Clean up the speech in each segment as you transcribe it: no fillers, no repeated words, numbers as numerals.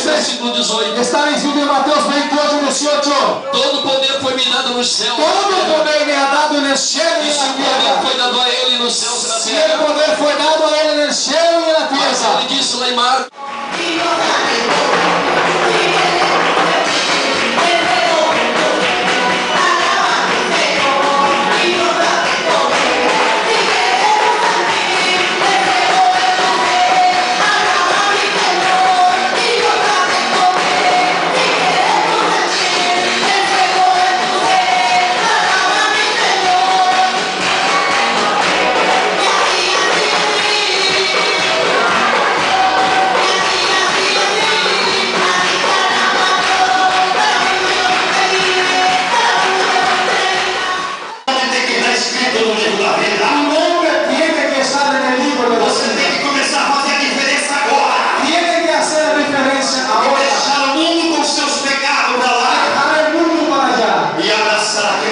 versículo 18. está escrito en Mateos 28, 18. Todo poder foi me dado no céu. Todo poder me ha dado en el cielo y E en se o la poder tierra. foi dado a ele nos céus e na Si el terra. poder fue dado a él en el cielo y en la Mas tierra. ele disse lá em Marcos,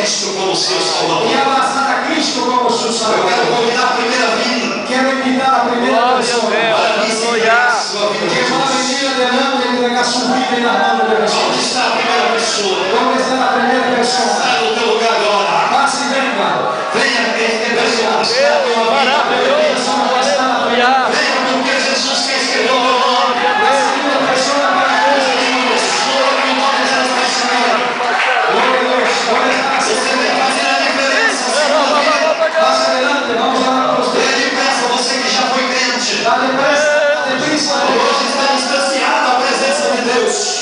Y abrazar a Cristo como su Salvador. Quiero invitar a primera persona que va a venir adelante y entregar su vida en las manos de Jesús. ¿Dónde está la primera persona? Pase y venga.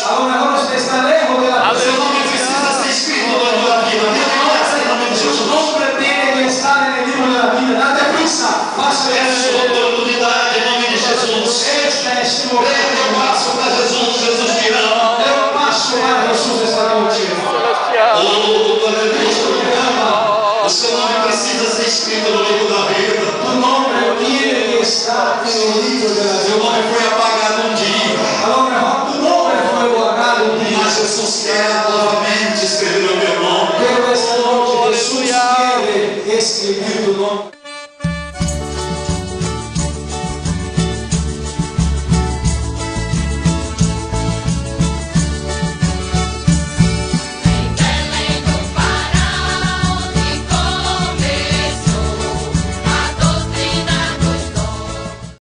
Ahora usted está lejos de la presencia. Su nombre tiene que estar en el libro de la vida. Date prisa. Pase eso. Esta es tu momento. Dê um paso para Jesús esta noche. O seu nome precisa ser escrito no livro da vida. Tu nombre tiene que estar en el libro de la Seu vida. nome foi apagado um dia, A lo mejor tu nombre fue guardado un día. mas Jesus quer novamente escrever o meu nome. Pero esta noche Jesús quiere escribir tu nombre.